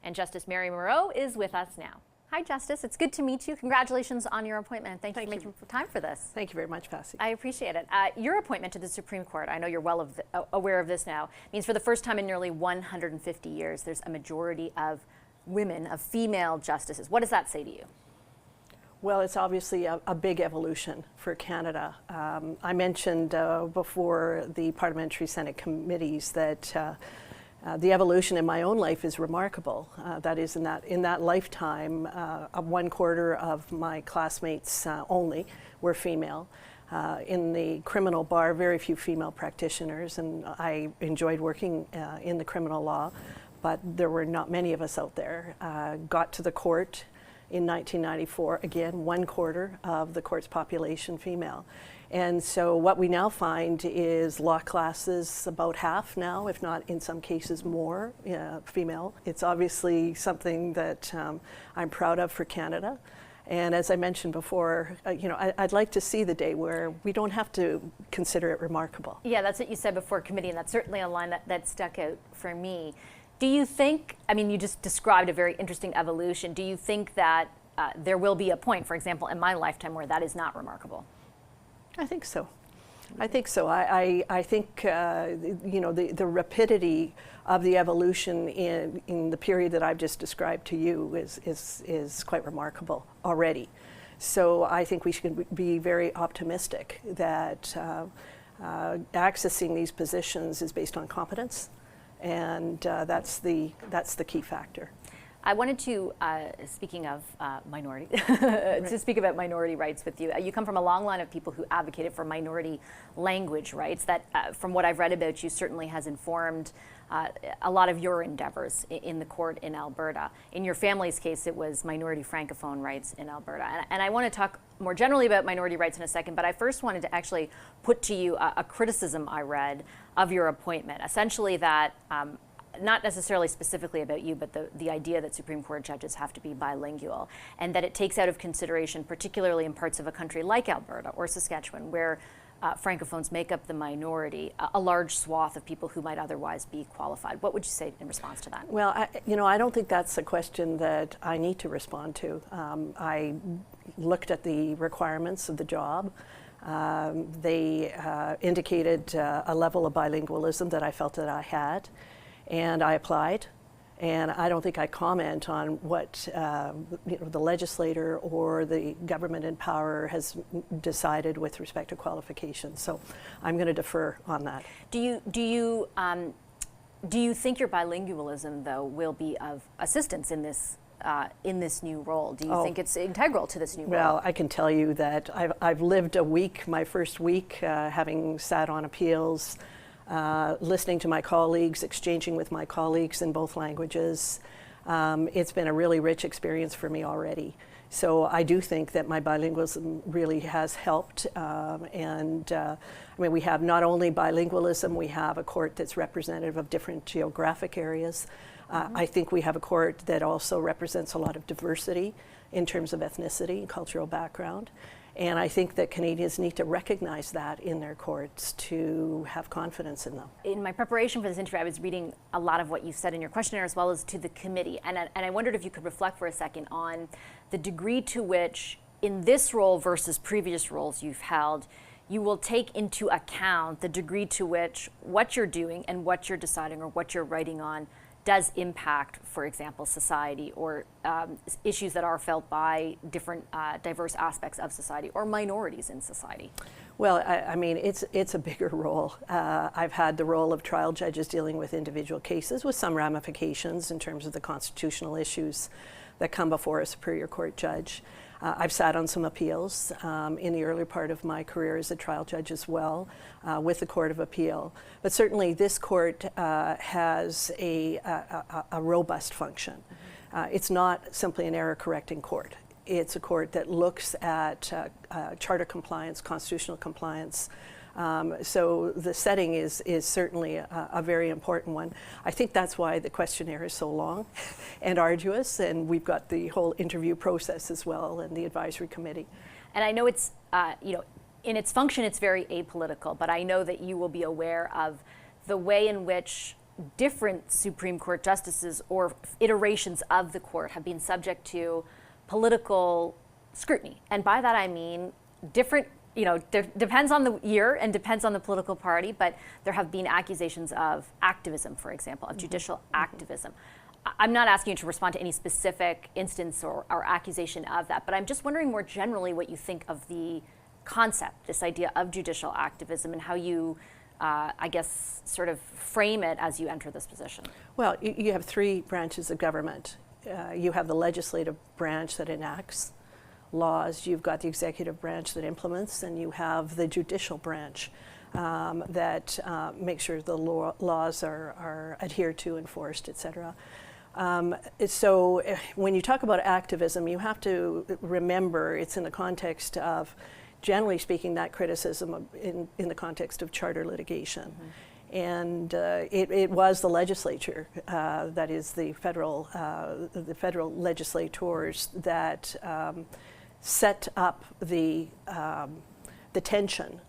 And Justice Mary Moreau is with us now. Hi, Justice. It's good to meet you. Congratulations on your appointment. Thank you for making time for this. Thank you very much, Patsy. I appreciate it. Your appointment to the Supreme Court, I know you're well aware of this now, means for the first time in nearly 150 years, there's a majority of women, of female justices. What does that say to you? Well, it's obviously a big evolution for Canada. I mentioned before the Parliamentary Senate committees that the evolution in my own life is remarkable. That is, in that lifetime, 1/4 of my classmates only were female. In the criminal bar, very few female practitioners, and I enjoyed working in the criminal law, but there were not many of us out there. Got to the court in 1994, again, 1/4 of the court's population female. And so what we now find is law classes about half now, if not in some cases more, female. It's obviously something that I'm proud of for Canada. And as I mentioned before, I'd like to see the day where we don't have to consider it remarkable. Yeah, that's what you said before committee, and that's certainly a line that stuck out for me. Do you think, I mean, you just described a very interesting evolution. Do you think that there will be a point, for example, in my lifetime where that is not remarkable? I think so. I think so. I think the rapidity of the evolution in the period that I've just described to you is quite remarkable already. So I think we should be very optimistic that accessing these positions is based on competence, and that's the key factor. I wanted to, speaking of minority, to speak about minority rights with you. You come from a long line of people who advocated for minority language rights that, from what I've read about you, certainly has informed a lot of your endeavors in the court in Alberta. In your family's case, it was minority francophone rights in Alberta. And I want to talk more generally about minority rights in a second, but I first wanted to actually put to you a criticism I read of your appointment, essentially that not necessarily specifically about you, but the idea that Supreme Court judges have to be bilingual, and that it takes out of consideration, particularly in parts of a country like Alberta or Saskatchewan, where Francophones make up the minority, a large swath of people who might otherwise be qualified. What would you say in response to that? Well, I don't think that's a question that I need to respond to. I looked at the requirements of the job. They indicated a level of bilingualism that I felt that I had. And I applied, and I don't think I comment on what the legislator or the government in power has decided with respect to qualifications. So I'm going to defer on that. Do you think your bilingualism, though, will be of assistance in this new role? Do you think it's integral to this new role? Well, I can tell you that I've lived a week, my first week, having sat on appeals. Listening to my colleagues, exchanging with my colleagues in both languages. It's been a really rich experience for me already. So I do think that my bilingualism really has helped. We have not only bilingualism, we have a court that's representative of different geographic areas. I think we have a court that also represents a lot of diversity in terms of ethnicity and cultural background. And I think that Canadians need to recognize that in their courts to have confidence in them. In my preparation for this interview, I was reading a lot of what you said in your questionnaire as well as to the committee. And I wondered if you could reflect for a second on the degree to which, in this role versus previous roles you've held, you will take into account the degree to which what you're doing and what you're deciding or what you're writing on does impact, for example, society or issues that are felt by different diverse aspects of society or minorities in society. Well, I mean, it's a bigger role. I've had the role of trial judges dealing with individual cases with some ramifications in terms of the constitutional issues that come before a Superior Court judge. I've sat on some appeals in the early part of my career as a trial judge as well with the Court of Appeal. But certainly this court has a robust function. It's not simply an error-correcting court. It's a court that looks at charter compliance, constitutional compliance. So the setting is certainly a very important one. I think that's why the questionnaire is so long and arduous, and we've got the whole interview process as well and the advisory committee. And I know it's, in its function it's very apolitical, but I know that you will be aware of the way in which different Supreme Court justices or iterations of the court have been subject to political scrutiny. And by that I mean different, depends on the year and depends on the political party, but there have been accusations of activism, for example, of judicial activism. I'm not asking you to respond to any specific instance or accusation of that, but I'm just wondering more generally what you think of the concept, this idea of judicial activism, and how you, I guess, sort of frame it as you enter this position. Well, you have three branches of government. You have the legislative branch that enacts laws, you've got the executive branch that implements, and you have the judicial branch that makes sure the laws are adhered to, enforced, etc. So when you talk about activism, you have to remember it's in the context of, generally speaking, that criticism in the context of charter litigation. And it was the legislature, that is the federal legislators, that set up the tension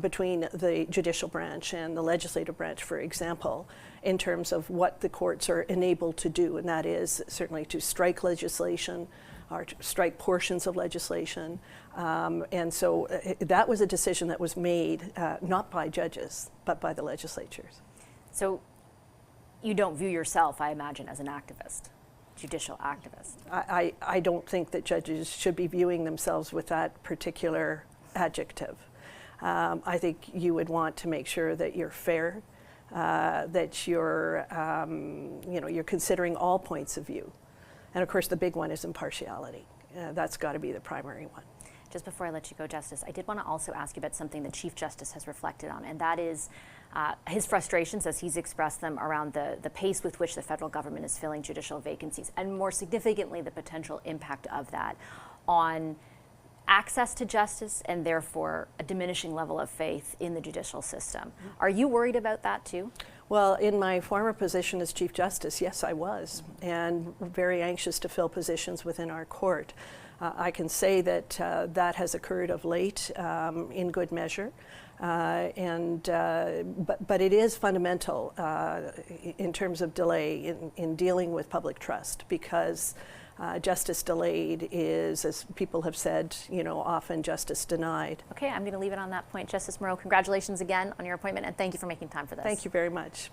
between the judicial branch and the legislative branch, for example, in terms of what the courts are enabled to do, and that is certainly to strike legislation or to strike portions of legislation. And so that was a decision that was made not by judges, but by the legislatures. So you don't view yourself, I imagine, as an activist, judicial activist. I don't think that judges should be viewing themselves with that particular adjective. I think you would want to make sure that you're fair, that you're considering all points of view. And of course, the big one is impartiality. That's got to be the primary one. Just before I let you go, Justice, I did want to also ask you about something the Chief Justice has reflected on, and that is his frustrations, as he's expressed them, around the pace with which the federal government is filling judicial vacancies, and more significantly, the potential impact of that on access to justice and therefore a diminishing level of faith in the judicial system. Are you worried about that too? Well, in my former position as Chief Justice, yes, I was, and very anxious to fill positions within our court. I can say that that has occurred of late in good measure, but it is fundamental in terms of delay in dealing with public trust, because justice delayed is, as people have said, often justice denied. Okay, I'm going to leave it on that point. Justice Moreau, congratulations again on your appointment, and thank you for making time for this. Thank you very much.